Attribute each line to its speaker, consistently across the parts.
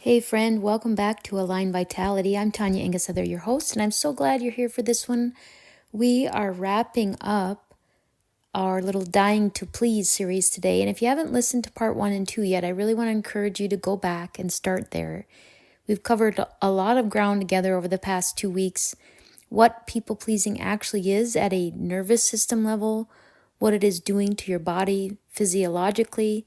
Speaker 1: Hey friend, welcome back to Align Vitality. I'm Tanya Engesether, your host, and I'm so glad you're here for this one. We are wrapping up our little Dying to Please series today, and if you haven't listened to part 1 and 2 yet, I really want to encourage you to go back and start there. We've covered a lot of ground together over the past 2 weeks, what people-pleasing actually is at a nervous system level, what it is doing to your body physiologically,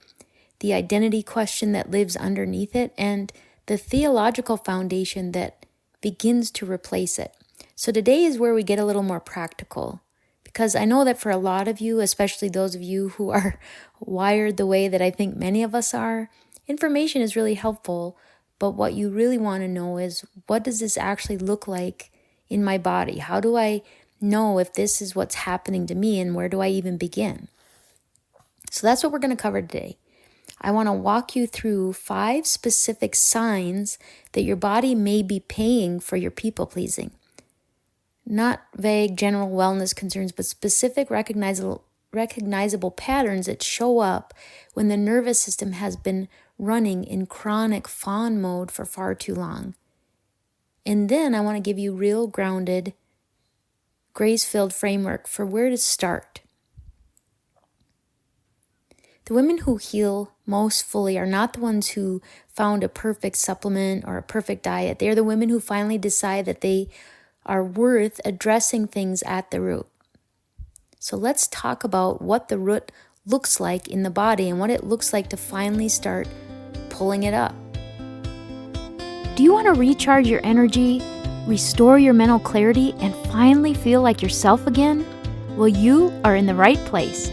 Speaker 1: the identity question that lives underneath it, and the theological foundation that begins to replace it. So today is where we get a little more practical, because I know that for a lot of you, especially those of you who are wired the way that I think many of us are, information is really helpful, but what you really want to know is, what does this actually look like in my body? How do I know if this is what's happening to me, and where do I even begin? So that's what we're going to cover today. I want to walk you through 5 specific signs that your body may be paying for your people-pleasing. Not vague general wellness concerns, but specific recognizable patterns that show up when the nervous system has been running in chronic fawn mode for far too long. And then I want to give you real grounded, grace-filled framework for where to start. The women who heal most fully are not the ones who found a perfect supplement or a perfect diet. They are the women who finally decide that they are worth addressing things at the root. So let's talk about what the root looks like in the body and what it looks like to finally start pulling it up. Do you want to recharge your energy, restore your mental clarity, and finally feel like yourself again? Well, you are in the right place.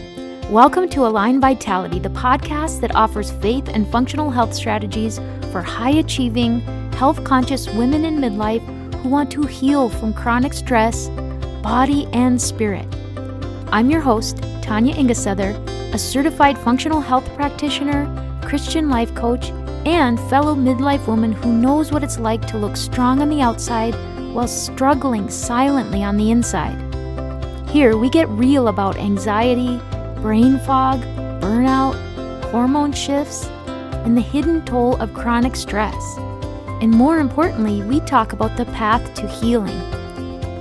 Speaker 1: Welcome to Align Vitality, the podcast that offers faith and functional health strategies for high-achieving, health-conscious women in midlife who want to heal from chronic stress, body and spirit. I'm your host, Tanya Engesether, a certified functional health practitioner, Christian life coach, and fellow midlife woman who knows what it's like to look strong on the outside while struggling silently on the inside. Here, we get real about anxiety, brain fog, burnout, hormone shifts, and the hidden toll of chronic stress. And more importantly, we talk about the path to healing.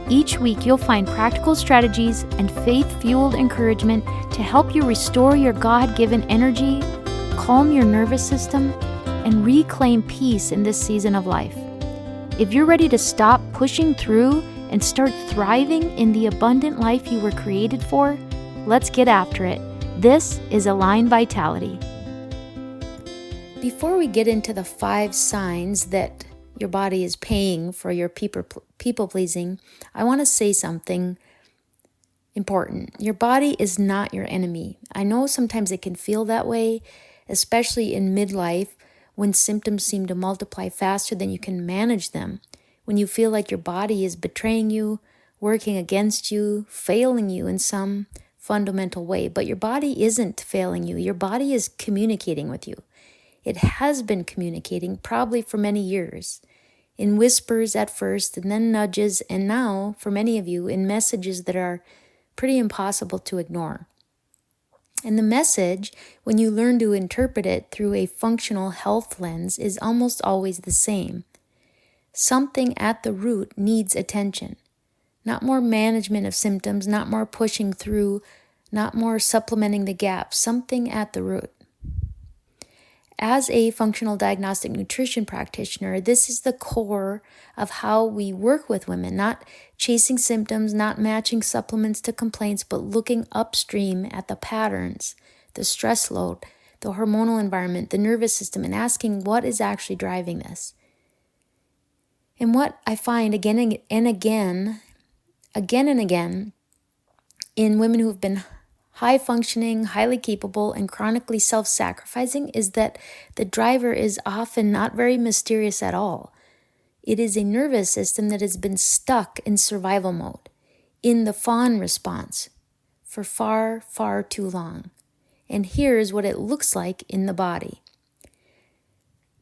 Speaker 1: Each week, you'll find practical strategies and faith-fueled encouragement to help you restore your God-given energy, calm your nervous system, and reclaim peace in this season of life. If you're ready to stop pushing through and start thriving in the abundant life you were created for, let's get after it. This is Align Vitality. Before we get into the 5 signs that your body is paying for your people-pleasing, I want to say something important. Your body is not your enemy. I know sometimes it can feel that way, especially in midlife when symptoms seem to multiply faster than you can manage them, when you feel like your body is betraying you, working against you, failing you in some fundamental way. But your body isn't failing you. Your body is communicating with you. It has been communicating probably for many years, in whispers at first and then nudges, and now, for many of you, in messages that are pretty impossible to ignore. And the message, when you learn to interpret it through a functional health lens, is almost always the same. Something at the root needs attention. Not more management of symptoms, not more pushing through, not more supplementing the gap, something at the root. As a functional diagnostic nutrition practitioner, this is the core of how we work with women, not chasing symptoms, not matching supplements to complaints, but looking upstream at the patterns, the stress load, the hormonal environment, the nervous system, and asking what is actually driving this. And what I find again and again, in women who have been high-functioning, highly capable, and chronically self-sacrificing is that the driver is often not very mysterious at all. It is a nervous system that has been stuck in survival mode, in the fawn response, for far, far too long. And here's what it looks like in the body.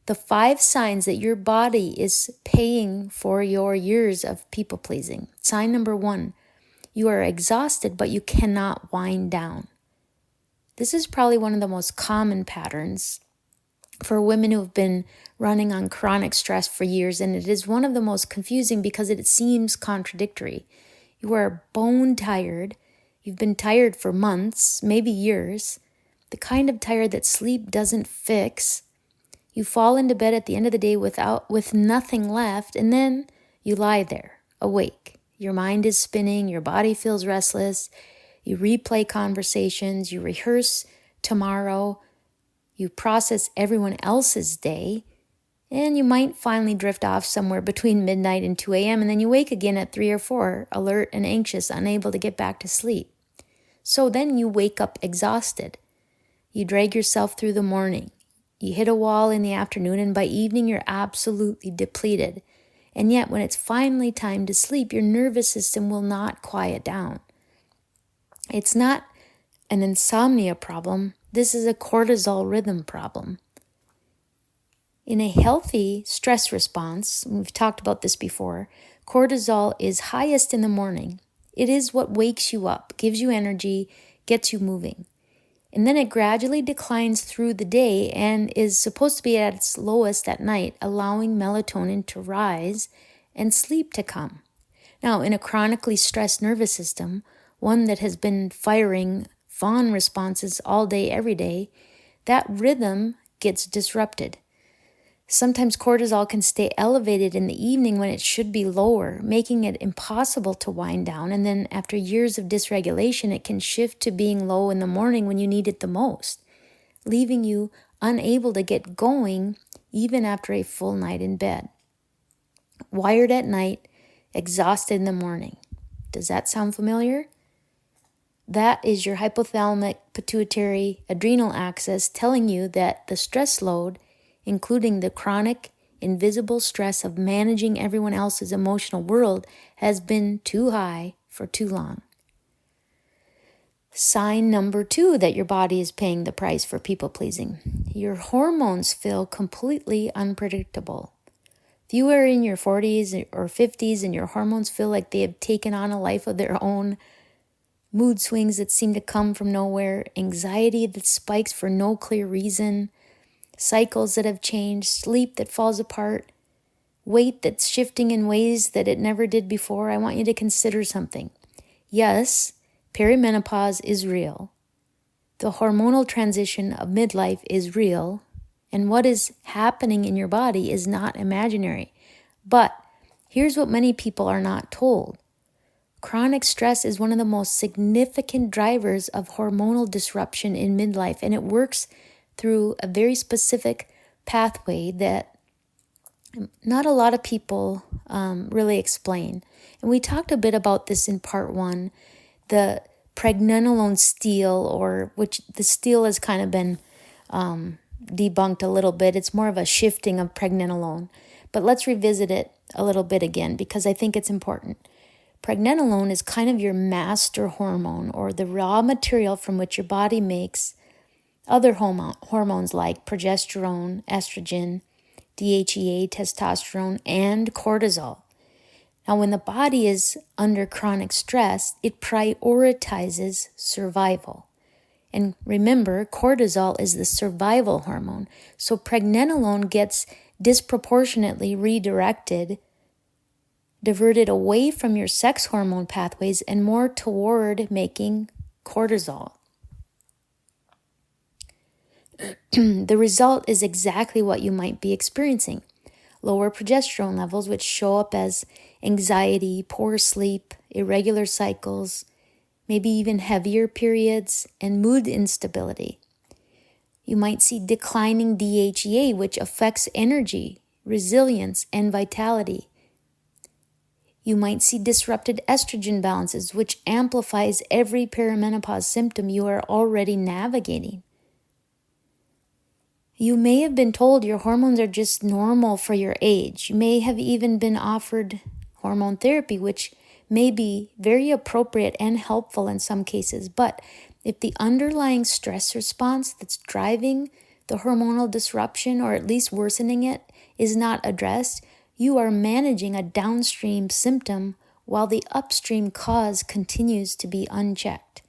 Speaker 1: The 5 signs that your body is paying for your years of people-pleasing. Sign number 1. You are exhausted, but you cannot wind down. This is probably one of the most common patterns for women who have been running on chronic stress for years, and it is one of the most confusing because it seems contradictory. You are bone tired. You've been tired for months, maybe years, the kind of tired that sleep doesn't fix. You fall into bed at the end of the day with nothing left, and then you lie there, awake. Your mind is spinning, your body feels restless. You replay conversations, you rehearse tomorrow, you process everyone else's day, and you might finally drift off somewhere between midnight and 2 a.m., and then you wake again at 3 or 4, alert and anxious, unable to get back to sleep. So then you wake up exhausted. You drag yourself through the morning. You hit a wall in the afternoon, and by evening you're absolutely depleted. And yet when it's finally time to sleep, your nervous system will not quiet down. It's not an insomnia problem. This is a cortisol rhythm problem. In a healthy stress response, we've talked about this before, cortisol is highest in the morning. It is what wakes you up, gives you energy, gets you moving. And then it gradually declines through the day and is supposed to be at its lowest at night, allowing melatonin to rise and sleep to come. Now, in a chronically stressed nervous system, one that has been firing fawn responses all day, every day, that rhythm gets disrupted. Sometimes cortisol can stay elevated in the evening when it should be lower, making it impossible to wind down. And then after years of dysregulation, it can shift to being low in the morning when you need it the most, leaving you unable to get going even after a full night in bed. Wired at night, exhausted in the morning. Does that sound familiar? That is your hypothalamic pituitary adrenal axis telling you that the stress load, including the chronic, invisible stress of managing everyone else's emotional world, has been too high for too long. Sign number 2 that your body is paying the price for people-pleasing. Your hormones feel completely unpredictable. If you are in your 40s or 50s and your hormones feel like they have taken on a life of their own, mood swings that seem to come from nowhere, anxiety that spikes for no clear reason, cycles that have changed, sleep that falls apart, weight that's shifting in ways that it never did before, I want you to consider something. Yes, perimenopause is real. The hormonal transition of midlife is real, and what is happening in your body is not imaginary. But here's what many people are not told. Chronic stress is one of the most significant drivers of hormonal disruption in midlife, and it works through a very specific pathway that not a lot of people really explain. And we talked a bit about this in part 1, the pregnenolone steal, or which the steal has kind of been debunked a little bit. It's more of a shifting of pregnenolone. But let's revisit it a little bit again because I think it's important. Pregnenolone is kind of your master hormone, or the raw material from which your body makes other hormones like progesterone, estrogen, DHEA, testosterone, and cortisol. Now, when the body is under chronic stress, it prioritizes survival. And remember, cortisol is the survival hormone. So pregnenolone gets disproportionately diverted away from your sex hormone pathways and more toward making cortisol. The result is exactly what you might be experiencing. Lower progesterone levels, which show up as anxiety, poor sleep, irregular cycles, maybe even heavier periods, and mood instability. You might see declining DHEA, which affects energy, resilience, and vitality. You might see disrupted estrogen balances, which amplifies every perimenopause symptom you are already navigating. You may have been told your hormones are just normal for your age. You may have even been offered hormone therapy, which may be very appropriate and helpful in some cases. But if the underlying stress response that's driving the hormonal disruption, or at least worsening it, is not addressed, you are managing a downstream symptom while the upstream cause continues to be unchecked.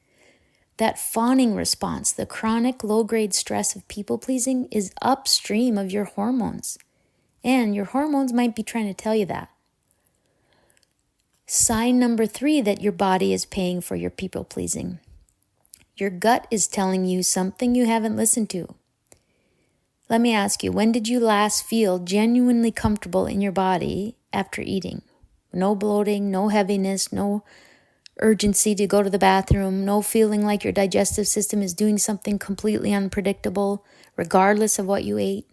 Speaker 1: That fawning response, the chronic low-grade stress of people-pleasing, is upstream of your hormones. And your hormones might be trying to tell you that. Sign number 3 that your body is paying for your people-pleasing. Your gut is telling you something you haven't listened to. Let me ask you, when did you last feel genuinely comfortable in your body after eating? No bloating, no heaviness, no urgency to go to the bathroom, no feeling like your digestive system is doing something completely unpredictable, regardless of what you ate.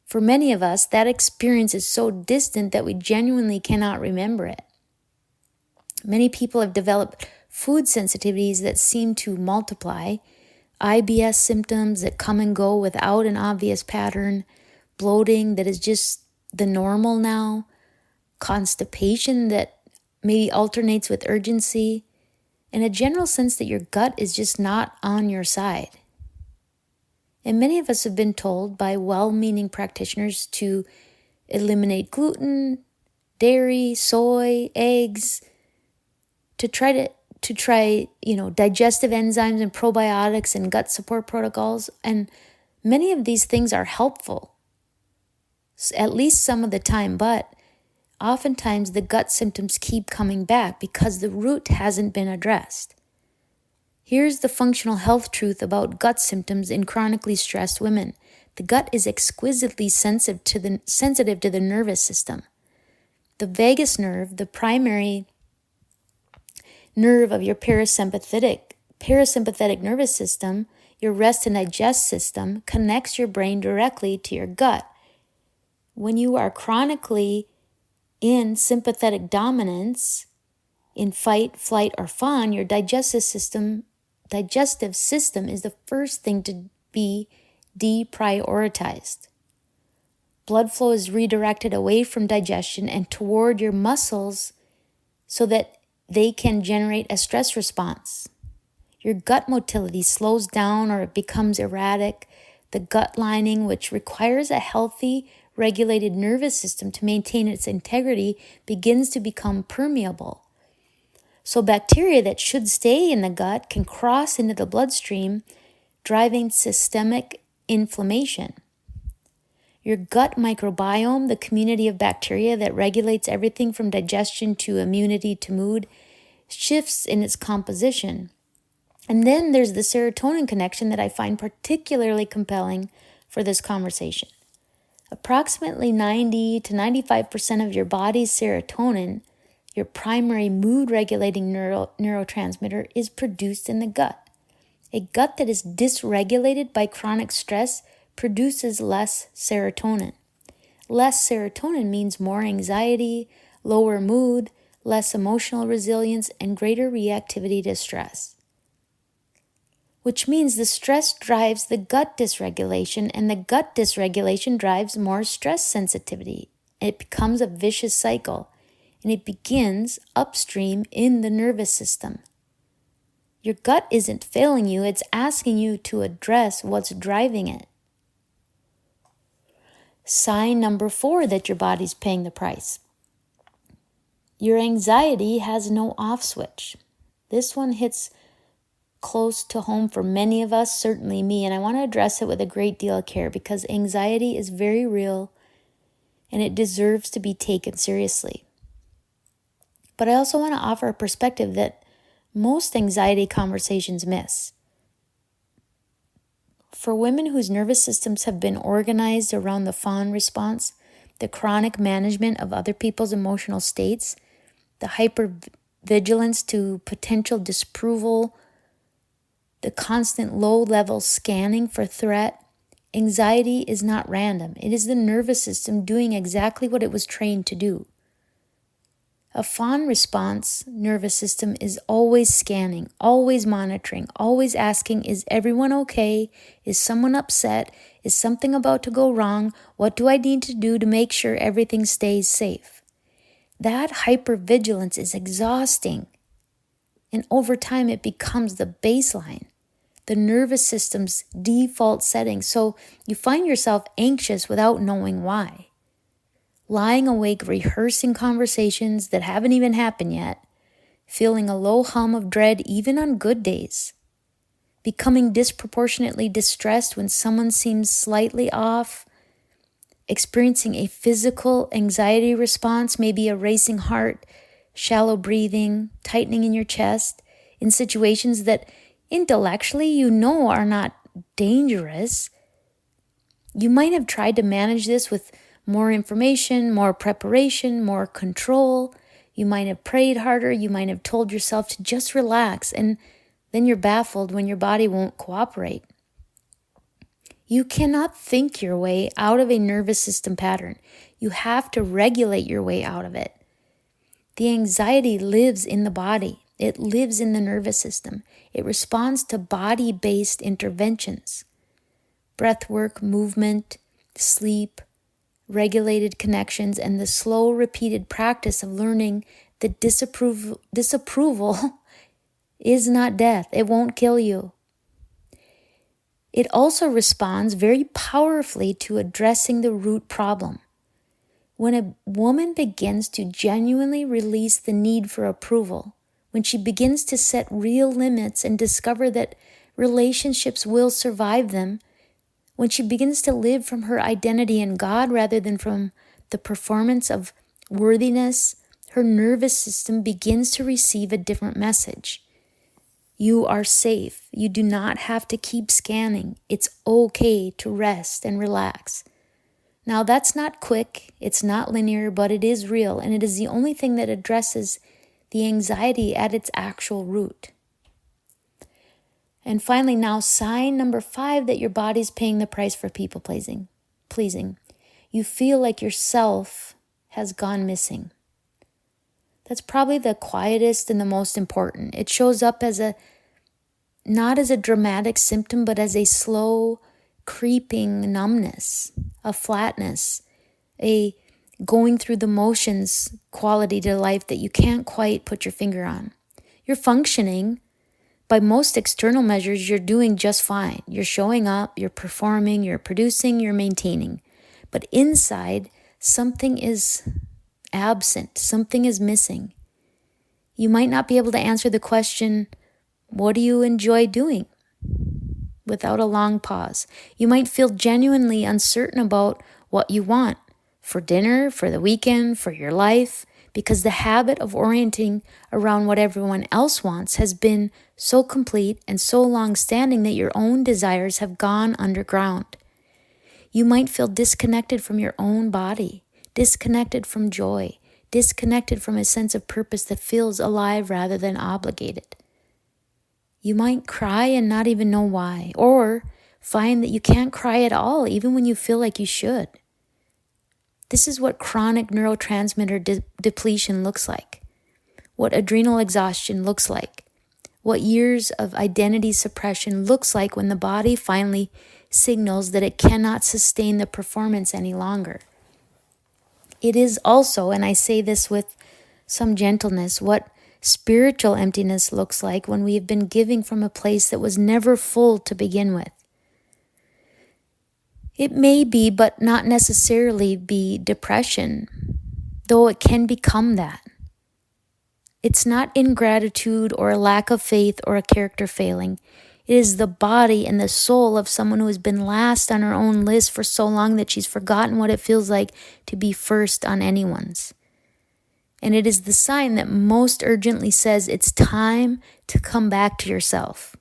Speaker 1: For many of us, that experience is so distant that we genuinely cannot remember it. Many people have developed food sensitivities that seem to multiply, IBS symptoms that come and go without an obvious pattern, bloating that is just the normal now, constipation that maybe alternates with urgency, and a general sense that your gut is just not on your side. And many of us have been told by well-meaning practitioners to eliminate gluten, dairy, soy, eggs, to try digestive enzymes and probiotics and gut support protocols. And many of these things are helpful, at least some of the time, but oftentimes the gut symptoms keep coming back because the root hasn't been addressed. Here's the functional health truth about gut symptoms in chronically stressed women. The gut is exquisitely sensitive to the nervous system. The vagus nerve, the primary nerve of your parasympathetic nervous system, your rest and digest system, connects your brain directly to your gut. When you are chronically in sympathetic dominance, in fight, flight, or fawn, your digestive system is the first thing to be deprioritized. Blood flow is redirected away from digestion and toward your muscles so that they can generate a stress response. Your gut motility slows down or it becomes erratic. The gut lining, which requires a healthy, regulated nervous system to maintain its integrity, begins to become permeable. So bacteria that should stay in the gut can cross into the bloodstream, driving systemic inflammation. Your gut microbiome, the community of bacteria that regulates everything from digestion to immunity to mood, shifts in its composition. And then there's the serotonin connection that I find particularly compelling for this conversation. Approximately 90 to 95% of your body's serotonin, your primary mood-regulating neurotransmitter, is produced in the gut. A gut that is dysregulated by chronic stress produces less serotonin. Less serotonin means more anxiety, lower mood, less emotional resilience, and greater reactivity to stress. Which means the stress drives the gut dysregulation, and the gut dysregulation drives more stress sensitivity. It becomes a vicious cycle, and it begins upstream in the nervous system. Your gut isn't failing you, it's asking you to address what's driving it. Sign number 4 that your body's paying the price. Your anxiety has no off switch. This one hits close to home for many of us, certainly me, and I want to address it with a great deal of care because anxiety is very real and it deserves to be taken seriously. But I also want to offer a perspective that most anxiety conversations miss. For women whose nervous systems have been organized around the fawn response, the chronic management of other people's emotional states, the hypervigilance to potential disapproval, the constant low-level scanning for threat, anxiety is not random. It is the nervous system doing exactly what it was trained to do. A fawn response nervous system is always scanning, always monitoring, always asking, is everyone okay? Is someone upset? Is something about to go wrong? What do I need to do to make sure everything stays safe? That hypervigilance is exhausting. And over time, it becomes the baseline, the nervous system's default setting. So you find yourself anxious without knowing why. Lying awake, rehearsing conversations that haven't even happened yet, feeling a low hum of dread even on good days, becoming disproportionately distressed when someone seems slightly off, experiencing a physical anxiety response, maybe a racing heart, shallow breathing, tightening in your chest, in situations that intellectually you know are not dangerous. You might have tried to manage this with more information, more preparation, more control. You might have prayed harder. You might have told yourself to just relax, and then you're baffled when your body won't cooperate. You cannot think your way out of a nervous system pattern. You have to regulate your way out of it. The anxiety lives in the body. It lives in the nervous system. It responds to body-based interventions. Breath work, movement, sleep, regulated connections, and the slow, repeated practice of learning that disapproval is not death. It won't kill you. It also responds very powerfully to addressing the root problem. When a woman begins to genuinely release the need for approval, when she begins to set real limits and discover that relationships will survive them, when she begins to live from her identity in God rather than from the performance of worthiness, her nervous system begins to receive a different message. You are safe. You do not have to keep scanning. It's okay to rest and relax. Now, that's not quick, it's not linear, but it is real, and it is the only thing that addresses the anxiety at its actual root. And finally, now sign number 5 that your body's paying the price for people pleasing. You feel like yourself has gone missing. That's probably the quietest and the most important. It shows up not as a dramatic symptom, but as a slow, creeping numbness, a flatness, a going through the motions quality to life that you can't quite put your finger on. You're functioning. By most external measures, you're doing just fine. You're showing up, you're performing, you're producing, you're maintaining. But inside, something is absent, something is missing. You might not be able to answer the question, what do you enjoy doing? Without a long pause. You might feel genuinely uncertain about what you want for dinner, for the weekend, for your life, because the habit of orienting around what everyone else wants has been so complete and so long-standing that your own desires have gone underground. You might feel disconnected from your own body, disconnected from joy, disconnected from a sense of purpose that feels alive rather than obligated. You might cry and not even know why, or find that you can't cry at all, even when you feel like you should. This is what chronic neurotransmitter depletion looks like, what adrenal exhaustion looks like, what years of identity suppression looks like when the body finally signals that it cannot sustain the performance any longer. It is also, and I say this with some gentleness, what spiritual emptiness looks like when we have been giving from a place that was never full to begin with. It may be, but not necessarily be, depression, though it can become that. It's not ingratitude or a lack of faith or a character failing. It is the body and the soul of someone who has been last on her own list for so long that she's forgotten what it feels like to be first on anyone's. And it is the sign that most urgently says it's time to come back to yourself.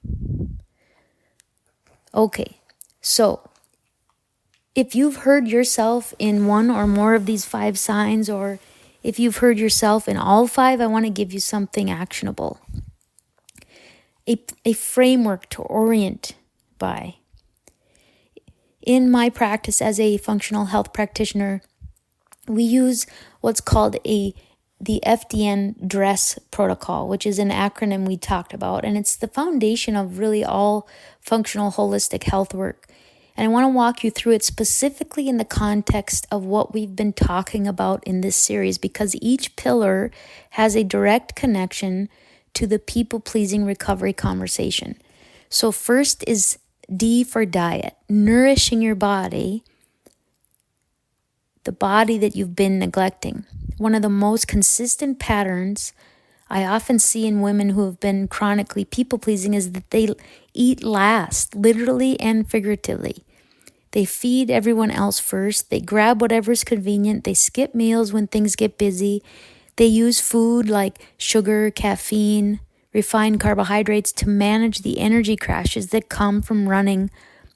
Speaker 1: Okay, so if you've heard yourself in one or more of these 5 signs, or if you've heard yourself in all 5, I want to give you something actionable. A framework to orient by. In my practice as a functional health practitioner, we use what's called the FDN DRESS protocol, which is an acronym we talked about, and it's the foundation of really all functional holistic health work. And I want to walk you through it specifically in the context of what we've been talking about in this series, because each pillar has a direct connection to the people-pleasing recovery conversation. So first is D for diet, nourishing your body, the body that you've been neglecting. One of the most consistent patterns I often see in women who have been chronically people-pleasing is that they eat last, literally and figuratively. They feed everyone else first. They grab whatever's convenient. They skip meals when things get busy. They use food like sugar, caffeine, refined carbohydrates to manage the energy crashes that come from running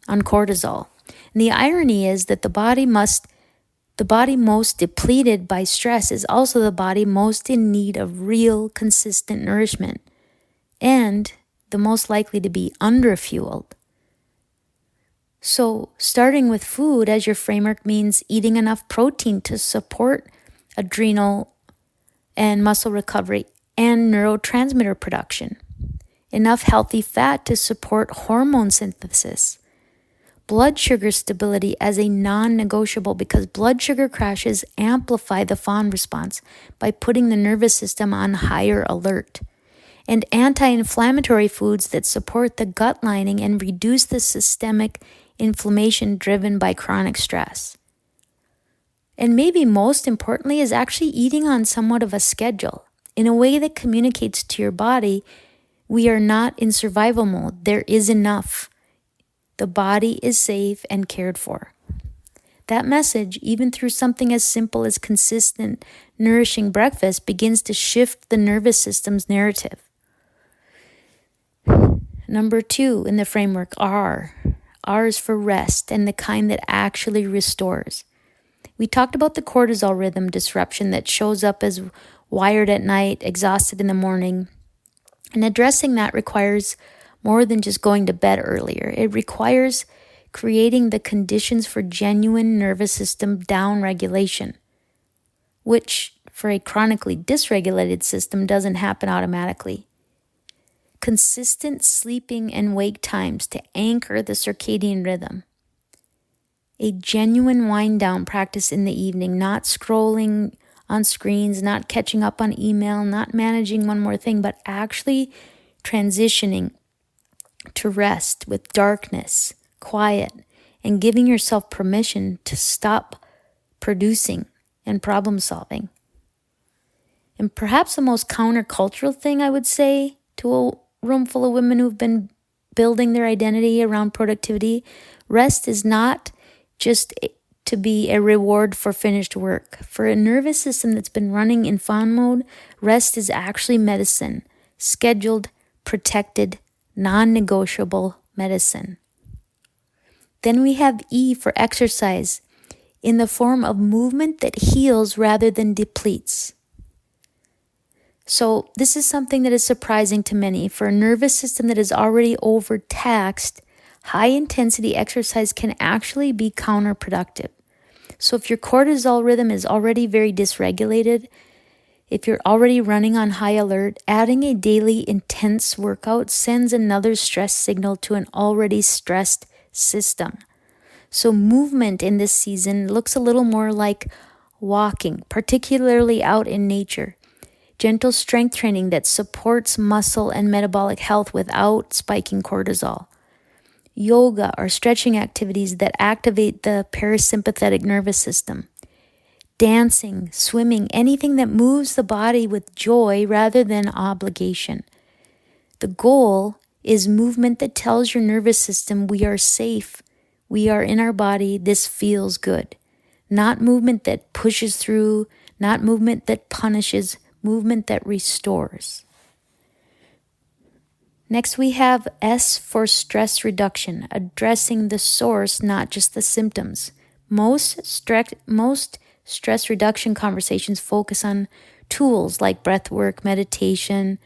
Speaker 1: on cortisol. And the irony is that the body most depleted by stress is also the body most in need of real, consistent nourishment, and the most likely to be underfueled. So starting with food as your framework means eating enough protein to support adrenal and muscle recovery and neurotransmitter production, enough healthy fat to support hormone synthesis, blood sugar stability as a non-negotiable because blood sugar crashes amplify the fawn response by putting the nervous system on higher alert, and anti-inflammatory foods that support the gut lining and reduce the systemic inflammation driven by chronic stress. And maybe most importantly is actually eating on somewhat of a schedule in a way that communicates to your body, we are not in survival mode. There is enough. The body is safe and cared for. That message, even through something as simple as consistent, nourishing breakfast, begins to shift the nervous system's narrative. Number 2 in the framework, R. R is for rest and the kind that actually restores. We talked about the cortisol rhythm disruption that shows up as wired at night, exhausted in the morning. And addressing that requires more than just going to bed earlier. It requires creating the conditions for genuine nervous system downregulation, which for a chronically dysregulated system doesn't happen automatically. Consistent sleeping and wake times to anchor the circadian rhythm. A genuine wind down practice in the evening, not scrolling on screens, not catching up on email, not managing one more thing, but actually transitioning to rest with darkness, quiet, and giving yourself permission to stop producing and problem solving. And perhaps the most countercultural thing I would say to a room full of women who've been building their identity around productivity, rest is not just to be a reward for finished work. For a nervous system that's been running in fawn mode, rest is actually medicine, scheduled, protected, non-negotiable medicine. Then we have E for exercise, in the form of movement that heals rather than depletes. So this is something that is surprising to many. For a nervous system that is already overtaxed, high-intensity exercise can actually be counterproductive. So if your cortisol rhythm is already very dysregulated, if you're already running on high alert, adding a daily intense workout sends another stress signal to an already stressed system. So movement in this season looks a little more like walking, particularly out in nature. Gentle strength training that supports muscle and metabolic health without spiking cortisol. Yoga or stretching activities that activate the parasympathetic nervous system. Dancing, swimming, anything that moves the body with joy rather than obligation. The goal is movement that tells your nervous system we are safe, we are in our body, this feels good. Not movement that pushes through, not movement that punishes, movement that restores. Next, we have S for stress reduction, addressing the source, not just the symptoms. Most stress reduction conversations focus on tools like breath work, meditation,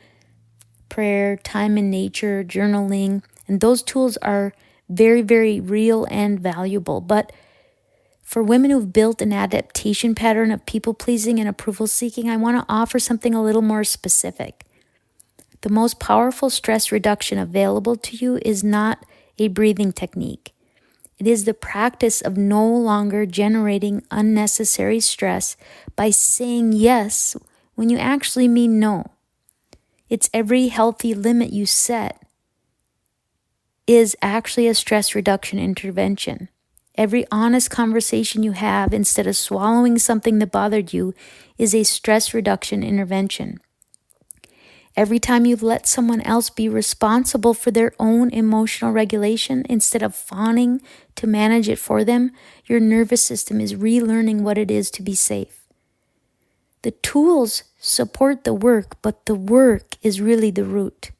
Speaker 1: prayer, time in nature, journaling, and those tools are very, very real and valuable. But for women who've built an adaptation pattern of people-pleasing and approval-seeking, I want to offer something a little more specific. The most powerful stress reduction available to you is not a breathing technique. It is the practice of no longer generating unnecessary stress by saying yes when you actually mean no. It's every healthy limit you set is actually a stress reduction intervention. Every honest conversation you have instead of swallowing something that bothered you is a stress reduction intervention. Every time you've let someone else be responsible for their own emotional regulation instead of fawning to manage it for them, your nervous system is relearning what it is to be safe. The tools support the work, but the work is really the root.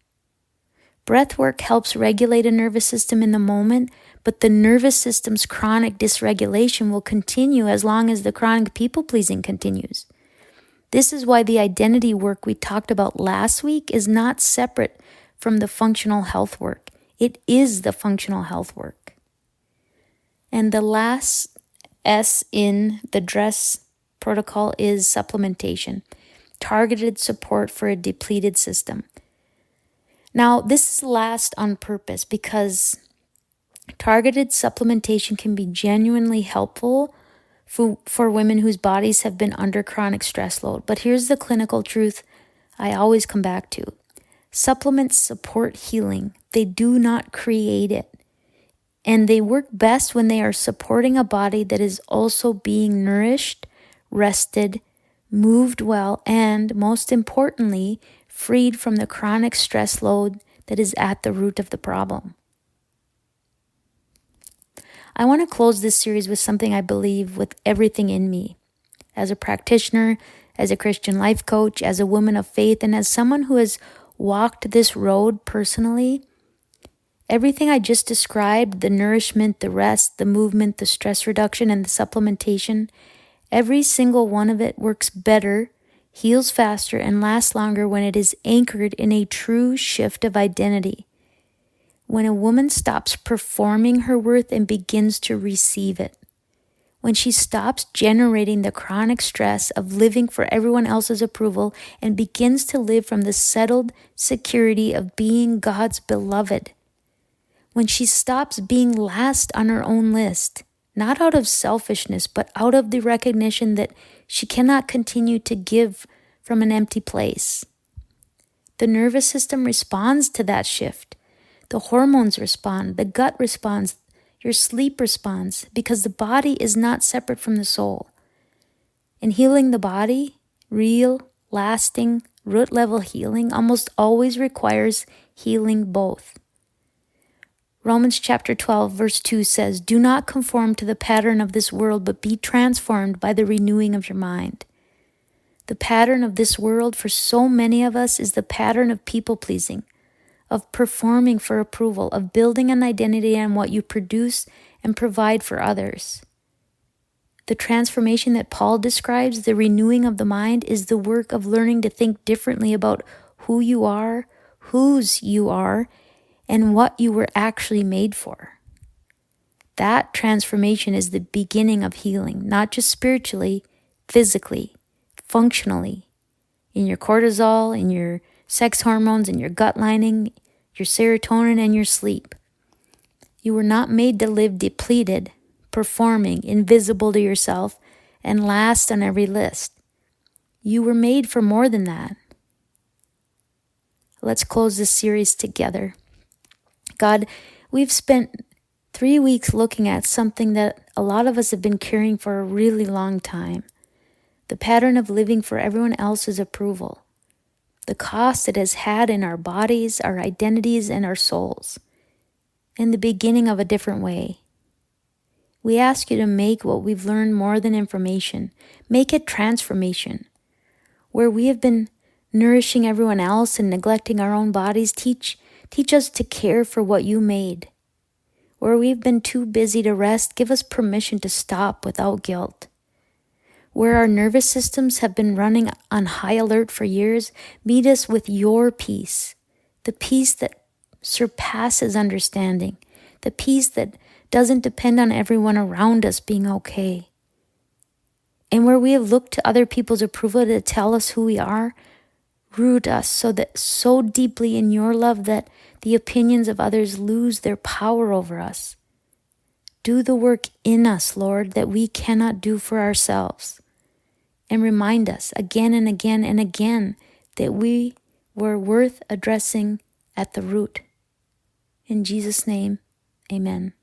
Speaker 1: Breath work helps regulate a nervous system in the moment, but the nervous system's chronic dysregulation will continue as long as the chronic people-pleasing continues. This is why the identity work we talked about last week is not separate from the functional health work. It is the functional health work. And the last S in the DRESS protocol is supplementation, targeted support for a depleted system. Now, this is last on purpose because targeted supplementation can be genuinely helpful for women whose bodies have been under chronic stress load. But here's the clinical truth I always come back to. Supplements support healing. They do not create it. And they work best when they are supporting a body that is also being nourished, rested, moved well, and most importantly, freed from the chronic stress load that is at the root of the problem. I want to close this series with something I believe with everything in me. As a practitioner, as a Christian life coach, as a woman of faith, and as someone who has walked this road personally, everything I just described, the nourishment, the rest, the movement, the stress reduction, and the supplementation, every single one of it works better, heals faster, and lasts longer when it is anchored in a true shift of identity. When a woman stops performing her worth and begins to receive it. When she stops generating the chronic stress of living for everyone else's approval and begins to live from the settled security of being God's beloved. When she stops being last on her own list, not out of selfishness, but out of the recognition that she cannot continue to give from an empty place. The nervous system responds to that shift. The hormones respond, the gut responds, your sleep responds, because the body is not separate from the soul. And healing the body, real, lasting, root-level healing almost always requires healing both. Romans chapter 12, verse 2 says, "Do not conform to the pattern of this world, but be transformed by the renewing of your mind." The pattern of this world for so many of us is the pattern of people-pleasing, of performing for approval, of building an identity on what you produce and provide for others. The transformation that Paul describes, the renewing of the mind, is the work of learning to think differently about who you are, whose you are, and what you were actually made for. That transformation is the beginning of healing, not just spiritually, physically, functionally, in your cortisol, in your sex hormones, in your gut lining, your serotonin, and your sleep. You were not made to live depleted, performing, invisible to yourself, and last on every list. You were made for more than that. Let's close this series together. God, we've spent 3 weeks looking at something that a lot of us have been carrying for a really long time. The pattern of living for everyone else's approval. The cost it has had in our bodies, our identities, and our souls. And the beginning of a different way. We ask you to make what we've learned more than information. Make it transformation. Where we have been nourishing everyone else and neglecting our own bodies, teach us to care for what you made. Where we've been too busy to rest, give us permission to stop without guilt. Where our nervous systems have been running on high alert for years, meet us with your peace, the peace that surpasses understanding, the peace that doesn't depend on everyone around us being okay. And where we have looked to other people's approval to tell us who we are, root us so deeply in your love that the opinions of others lose their power over us. Do the work in us, Lord, that we cannot do for ourselves. And remind us again and again and again that we were worth addressing at the root. In Jesus' name, amen.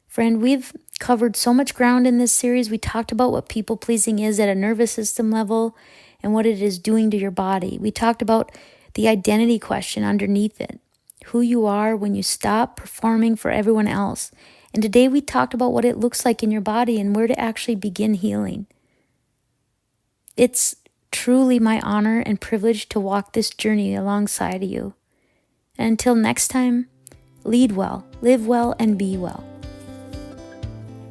Speaker 1: Friend, we've covered so much ground in this series. We talked about what people-pleasing is at a nervous system level and what it is doing to your body. We talked about the identity question underneath it, who you are when you stop performing for everyone else. And today we talked about what it looks like in your body and where to actually begin healing. It's truly my honor and privilege to walk this journey alongside of you. And until next time, lead well, live well, and be well.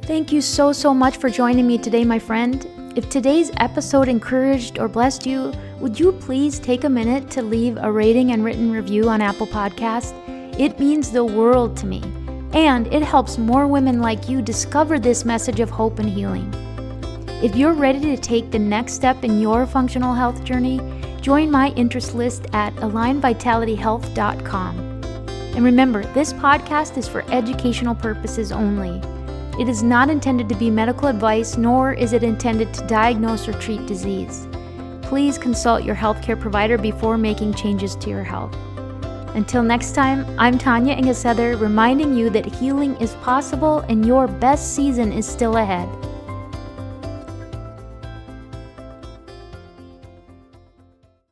Speaker 1: Thank you so much for joining me today, my friend. If today's episode encouraged or blessed you, would you please take a minute to leave a rating and written review on Apple Podcasts? It means the world to me, and it helps more women like you discover this message of hope and healing. If you're ready to take the next step in your functional health journey, join my interest list at alignvitalityhealth.com. And remember, this podcast is for educational purposes only. It is not intended to be medical advice, nor is it intended to diagnose or treat disease. Please consult your healthcare provider before making changes to your health. Until next time, I'm Tanya Engesether, reminding you that healing is possible and your best season is still ahead.